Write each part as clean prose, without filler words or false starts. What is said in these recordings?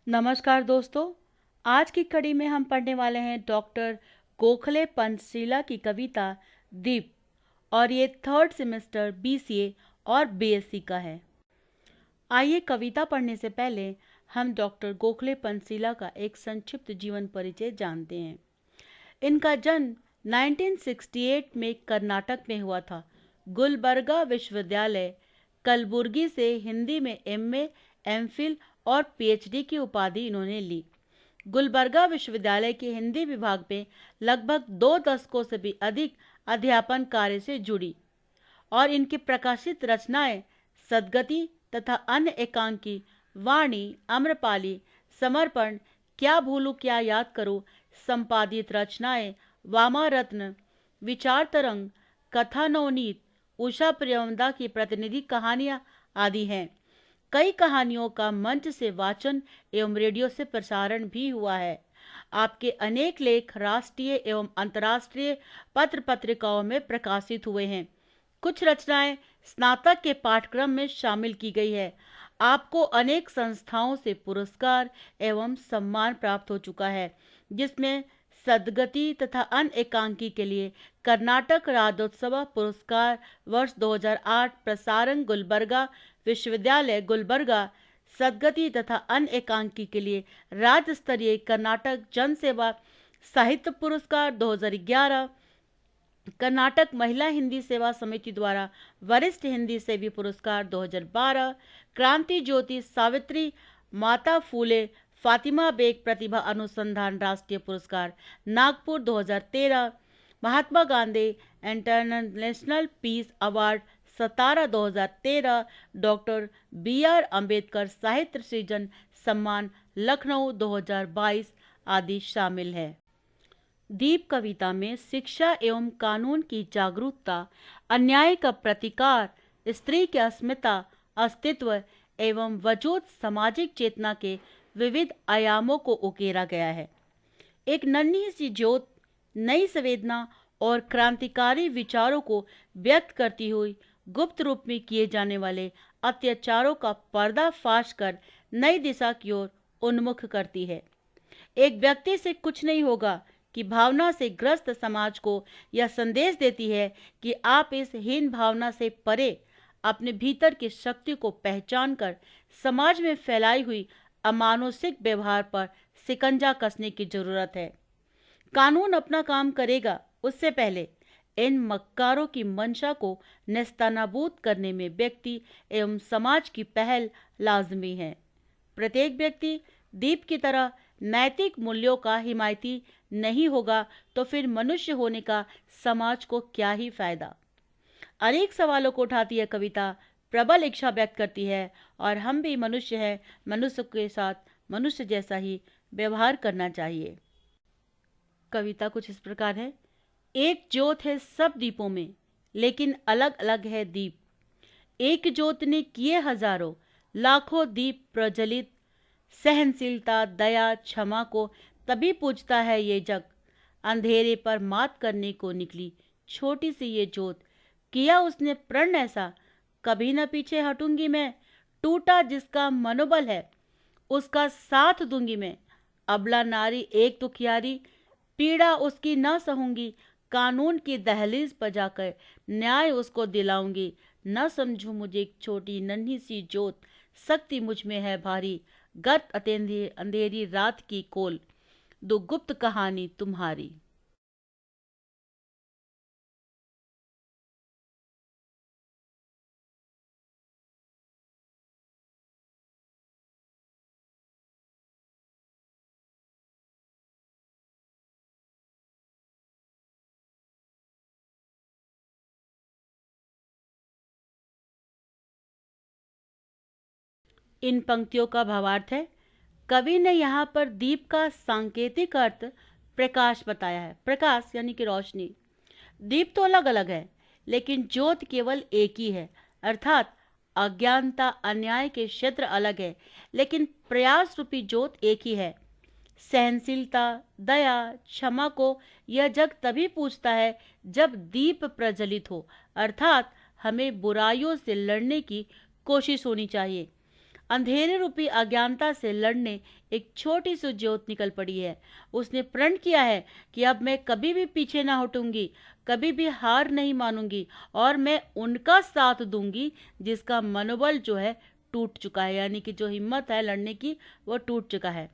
नमस्कार दोस्तों। आज की कड़ी में हम पढ़ने वाले हैं डॉक्टर गोखले पंचशीला की कविता दीप, और ये थर्ड सेमेस्टर बीसीए और बीएससी का है। आइए कविता पढ़ने से पहले हम डॉक्टर गोखले पंचशीला का एक संक्षिप्त जीवन परिचय जानते हैं। इनका जन्म 1968 में कर्नाटक में हुआ था। गुलबर्गा विश्वविद्यालय कलबुर्गी से हिंदी में एमए, एमफिल और पीएचडी की उपाधि इन्होंने ली। गुलबर्गा विश्वविद्यालय के हिंदी विभाग में लगभग 2 दशकों से भी अधिक अध्यापन कार्य से जुड़ी और इनकी प्रकाशित रचनाएं सद्गति तथा अन्य एकांकी, वाणी, आम्रपाली, समर्पण, क्या भूलूं क्या याद करूं, संपादित रचनाएं वामारत्न, विचार तरंग, कथा नवनीत, उषा प्रियंवदा की प्रतिनिधि कहानियां आदि हैं। कई कहानियों का मंच से वाचन एवं रेडियो से प्रसारण भी हुआ है। आपके अनेक लेख राष्ट्रीय एवं अंतर्राष्ट्रीय पत्र पत्रिकाओं में प्रकाशित हुए हैं। कुछ रचनाएं स्नातक के पाठ्यक्रम में शामिल की गई है। आपको अनेक संस्थाओं से पुरस्कार एवं सम्मान प्राप्त हो चुका है, जिसमें सद्गति तथा अन्य एकांकी के लिए कर्नाटक राज्योत्सव पुरस्कार वर्ष 2008, प्रसारण गुलबर्गा विश्वविद्यालय गुलबर्गा, सद्गति तथा अन्य एकांकी के लिए राज्य स्तरीय कर्नाटक जन सेवा साहित्य पुरस्कार 2011, कर्नाटक महिला हिंदी सेवा समिति द्वारा वरिष्ठ हिंदी सेवी पुरस्कार 2012, क्रांति ज्योति सावित्री माता फूले फातिमा बेग प्रतिभा अनुसंधान राष्ट्रीय पुरस्कार Nagpur 2013, Mahatma Gandhi international peace award सतारा 2013, डॉक्टर BR अम्बेडकर साहित्य सृजन सम्मान लखनऊ 2022 आदि शामिल है। दीप कविता में शिक्षा एवं कानून की जागरूकता, अन्याय का प्रतिकार, स्त्री की अस्मिता, अस्तित्व एवं वजूद सामाजिक चेतना के विविध आयामों को उकेरा गया है। एक नन्ही सी ज्योत नई संवेदना और क्रांतिकारी विचारों को व्यक्त करती हुई गुप्त रूप में किए जाने वाले अत्याचारों का पर्दाफाश कर नई दिशा की ओर उन्मुख करती है। एक व्यक्ति से कुछ नहीं होगा कि भावना से ग्रस्त समाज को यह संदेश देती है कि आप इस हीन भावना से परे अपने भीतर की शक्ति को पहचान कर समाज में फैलाई हुई अमानुषिक व्यवहार पर शिकंजा कसने की जरूरत है। कानून अपना काम करेगा, उससे पहले इन मक्कारों की मंशा को नेस्तनाबूद करने में व्यक्ति एवं समाज की पहल लाजमी है। प्रत्येक व्यक्ति दीप की तरह नैतिक मूल्यों का हिमायती नहीं होगा तो फिर मनुष्य होने का समाज को क्या ही फायदा। अनेक सवालों को उठाती है कविता, प्रबल इच्छा व्यक्त करती है और हम भी मनुष्य हैं, मनुष्य के साथ मनुष्य जैसा ही व्यवहार करना चाहिए। कविता कुछ इस प्रकार है। एक ज्योत है सब दीपों में, लेकिन अलग अलग है दीप। एक ज्योत ने किए हजारों लाखों दीप प्रज्वलित। सहनशीलता, दया, क्षमा को तभी पूजता है ये जग। अंधेरे पर मात करने को निकली छोटी सी ये ज्योत। किया उसने प्रण ऐसा, कभी न पीछे हटूंगी मैं। टूटा जिसका मनोबल है, उसका साथ दूंगी मैं। अबला नारी एक दुखियारी, पीड़ा उसकी न सहूंगी। कानून की दहलीज पर जाकर न्याय उसको दिलाऊंगी। न समझू मुझे एक छोटी नन्ही सी ज्योत, शक्ति मुझ में है भारी। गर्त अंधेरी रात की कोल, दो गुप्त कहानी तुम्हारी। इन पंक्तियों का भावार्थ है। कवि ने यहाँ पर दीप का सांकेतिक अर्थ प्रकाश बताया है। प्रकाश यानी कि रोशनी। दीप तो अलग अलग है, लेकिन ज्योत केवल एक ही है। अर्थात अज्ञानता, अन्याय के क्षेत्र अलग है, लेकिन प्रयास रूपी ज्योत एक ही है। सहनशीलता, दया, क्षमा को यह जग तभी पूछता है जब दीप प्रज्वलित हो। अर्थात हमें बुराइयों से लड़ने की कोशिश होनी चाहिए। अंधेरे रूपी अज्ञानता से लड़ने एक छोटी सी ज्योत निकल पड़ी है। उसने प्रण किया है कि अब मैं कभी भी पीछे ना हटूंगी, कभी भी हार नहीं मानूंगी और मैं उनका साथ दूंगी जिसका मनोबल जो है टूट चुका है, यानी कि जो हिम्मत है लड़ने की वो टूट चुका है।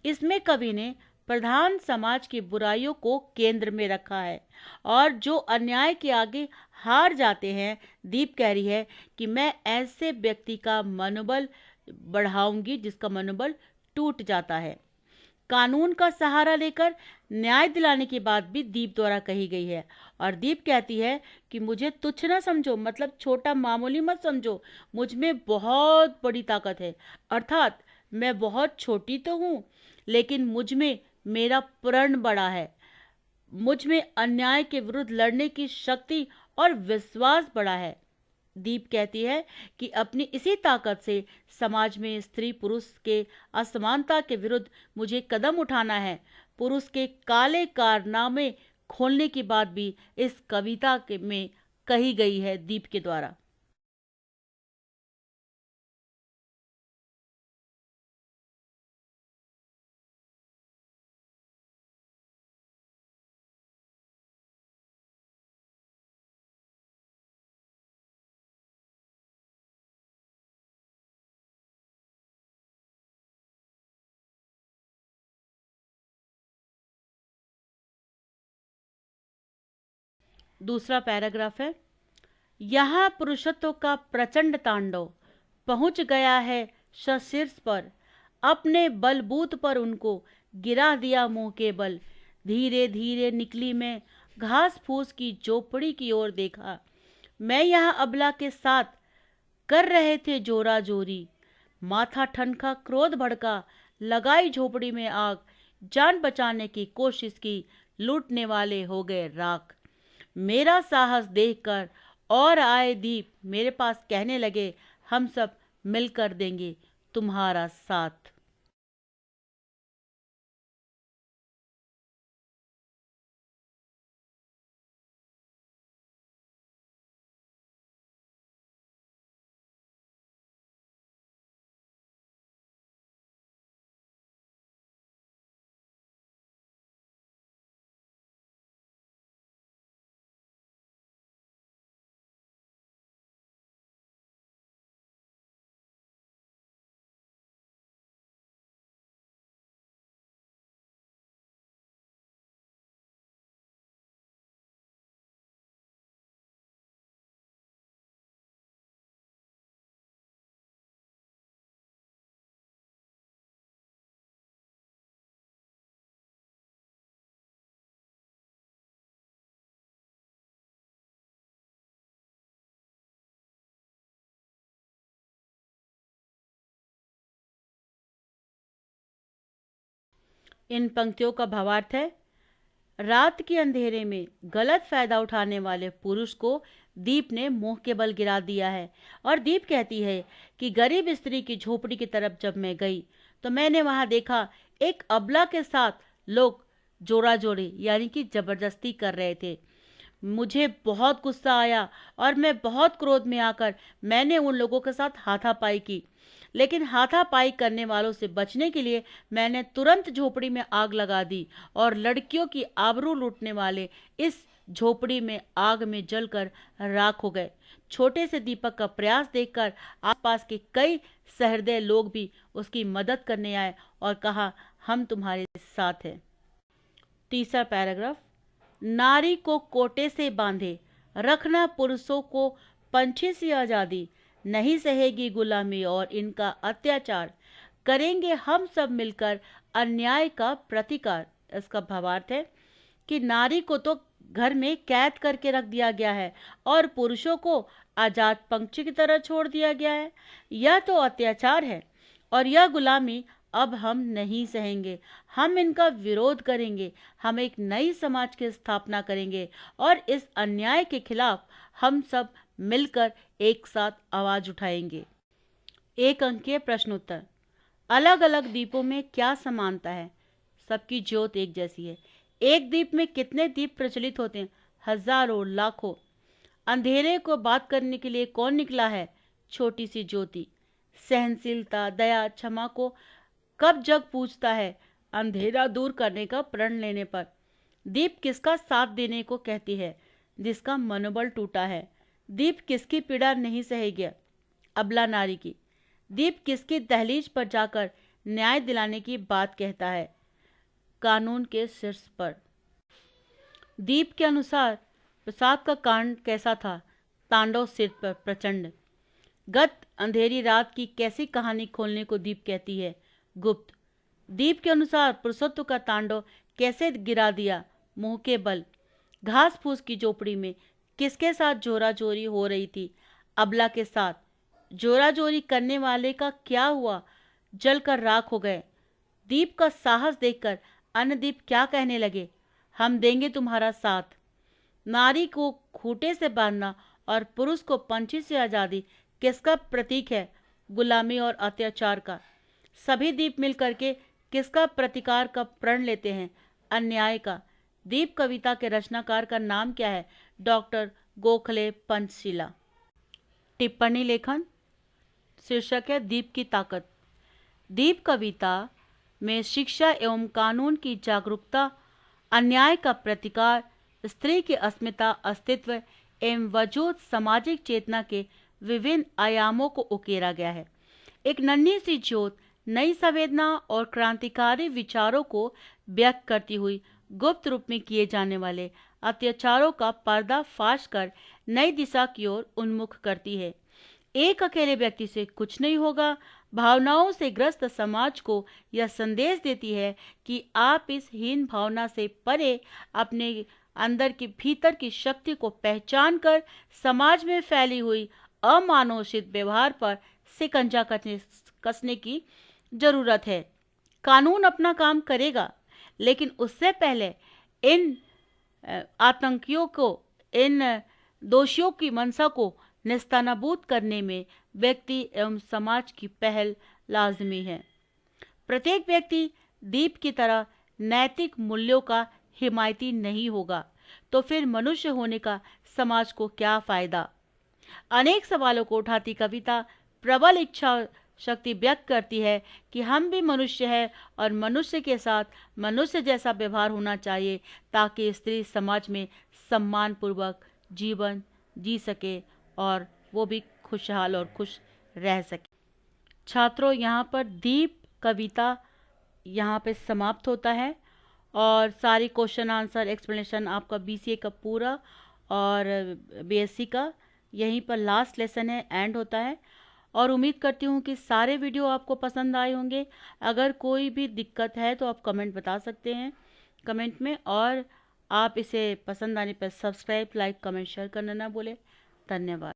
इसमें कवि ने प्रधान समाज की बुराइयों को केंद्र में रखा है और जो अन्याय के आगे हार जाते हैं, दीप कह रही है कि मैं ऐसे व्यक्ति का मनोबल बढ़ाऊंगी जिसका मनोबल टूट जाता है। कानून का सहारा लेकर न्याय दिलाने की बात भी दीप द्वारा कही गई है और दीप कहती है कि मुझे तुच्छ ना समझो, मतलब छोटा मामूली मत समझो, मुझ में बहुत बड़ी ताकत है। अर्थात मैं बहुत छोटी तो हूँ लेकिन मुझ में मेरा प्रण बड़ा है, मुझ में अन्याय के विरुद्ध लड़ने की शक्ति और विश्वास बड़ा है। दीप कहती है कि अपनी इसी ताकत से समाज में स्त्री पुरुष के असमानता के विरुद्ध मुझे कदम उठाना है। पुरुष के काले कारनामे खोलने की बात भी इस कविता के में कही गई है दीप के द्वारा। दूसरा पैराग्राफ है, यहाँ पुरुषत्व का प्रचंड तांडव पहुंच गया है शीर्ष पर, अपने बलबूत पर उनको गिरा दिया मुंह के बल। धीरे धीरे निकली मैं घास फूस की झोपड़ी की ओर देखा, मैं यहाँ अबला के साथ कर रहे थे जोरा जोरी। माथा ठनका, क्रोध भड़का, लगाई झोपड़ी में आग, जान बचाने की कोशिश की, लूटने वाले हो गए राख। मेरा साहस देखकर और आए दीप मेरे पास कहने लगे, हम सब मिलकर देंगे तुम्हारा साथ। इन पंक्तियों का भावार्थ है, रात के अंधेरे में गलत फायदा उठाने वाले पुरुष को दीप ने मुंह के बल गिरा दिया है। और दीप कहती है कि गरीब स्त्री की झोपड़ी की तरफ जब मैं गई तो मैंने वहां देखा एक अबला के साथ लोग जोरा जोड़ी यानी कि जबरदस्ती कर रहे थे। मुझे बहुत गुस्सा आया और मैं बहुत क्रोध में आकर मैंने उन लोगों के साथ हाथापाई की, लेकिन हाथापाई करने वालों से बचने के लिए मैंने तुरंत झोपड़ी में आग लगा दी और लड़कियों की आबरू लूटने वाले इस झोपड़ी में आग में जलकर राख हो गए। छोटे से दीपक का प्रयास देखकर आसपास के कई सहृदय लोग भी उसकी मदद करने आए और कहा, हम तुम्हारे साथ हैं। तीसरा पैराग्राफ, नारी को कोटे से बांधे रखना पुरुषों को पंछी सी आजादी, नहीं सहेगी गुलामी और इनका अत्याचार, करेंगे हम सब मिलकर अन्याय का प्रतिकार। इसका भावार्थ है कि नारी को तो घर में कैद करके रख दिया गया है और पुरुषों को आजाद पंछी की तरह छोड़ दिया गया है। यह तो अत्याचार है और यह गुलामी अब हम नहीं सहेंगे, हम इनका विरोध करेंगे, हम एक नई समाज की स्थापना करेंगे और इस अन्याय के खिलाफ हम सब मिलकर एक साथ आवाज उठाएंगे। एक अंकीय प्रश्न उत्तर, अलग अलग द्वीपों में क्या समानता है? सबकी ज्योत एक जैसी है। एक द्वीप में कितने दीप प्रचलित होते हैं? हजारों, लाखों। अंधेरे को बात करने के लिए कौन निकला है? छोटी सी ज्योति। सहनशीलता, दया, क्षमा को कब जग पूछता है अंधेरा दूर करने का प्रण लेने पर। दीप किसका साथ देने को कहती है जिसका मनोबल टूटा है। दीप किसकी पीड़ा नहीं सहेगी, अबला नारी की। दीप किसकी दहलीज पर जाकर न्याय दिलाने की बात कहता है, कानून के शीर्ष पर। दीप के अनुसार प्रसाद का कांड कैसा था, तांडव सिर पर प्रचंड। गत अंधेरी रात की कैसी कहानी खोलने को दीप कहती है, गुप्त। दीप के अनुसार पुरुषत्व का तांडव कैसे गिरा दिया, मुंह के बल। घास फूस की झोपड़ी में किसके साथ जोरा जोरी हो रही थी, अबला के साथ। जोरा जोरी करने वाले का क्या हुआ, जलकर राख हो गए। दीप का साहस देखकर अन्य दीप क्या कहने लगे, हम देंगे तुम्हारा साथ। नारी को खूंटे से बांधना और पुरुष को पंछी से आज़ादी किसका प्रतीक है, गुलामी और अत्याचार का। सभी दीप मिलकर के किसका प्रतिकार का प्रण लेते हैं, अन्याय का। दीप कविता के रचनाकार का नाम क्या है, डॉक्टर गोखले पंचशीला। टिप्पणी लेखन शीर्षक है दीप की ताकत। दीप कविता में शिक्षा एवं कानून की जागरूकता, अन्याय का प्रतिकार, स्त्री की अस्मिता, अस्तित्व एवं वजूद, सामाजिक चेतना के विभिन्न आयामों को उकेरा गया है। एक नन्ही सी ज्योत नई संवेदना और क्रांतिकारी विचारों को व्यक्त करती हुई गुप्त रूप में किए जाने वाले अत्याचारों का पर्दाफाश कर नई दिशा की ओर उन्मुख करती है। एक अकेले व्यक्ति से कुछ नहीं होगा, भावनाओं से ग्रस्त समाज को यह संदेश देती है कि आप इस हीन भावना से परे अपने अंदर की भीतर की शक्ति को पहचान कर समाज में फैली हुई अमानुषिक व्यवहार पर शिकंजा कसने की जरूरत है। कानून अपना काम करेगा, लेकिन उससे पहले इन आतंकियों को, इन दोषियों की मंशा को निस्तानाबूद करने में व्यक्ति एवं समाज की पहल लाजमी है। प्रत्येक व्यक्ति दीप की तरह नैतिक मूल्यों का हिमायती नहीं होगा तो फिर मनुष्य होने का समाज को क्या फायदा। अनेक सवालों को उठाती कविता प्रबल इच्छा शक्ति व्यक्त करती है कि हम भी मनुष्य हैं और मनुष्य के साथ मनुष्य जैसा व्यवहार होना चाहिए ताकि स्त्री समाज में सम्मान पूर्वक जीवन जी सके और वो भी खुशहाल और खुश रह सके। छात्रों, यहाँ पर दीप कविता यहाँ पे समाप्त होता है और सारी क्वेश्चन आंसर एक्सप्लेनेशन आपका बीसीए का पूरा और बीएससी का यहीं पर लास्ट लेसन है, एंड होता है। और उम्मीद करती हूँ कि सारे वीडियो आपको पसंद आए होंगे। अगर कोई भी दिक्कत है तो आप कमेंट बता सकते हैं कमेंट में, और आप इसे पसंद आने पर सब्सक्राइब, लाइक, कमेंट, शेयर करना ना भूलें। धन्यवाद।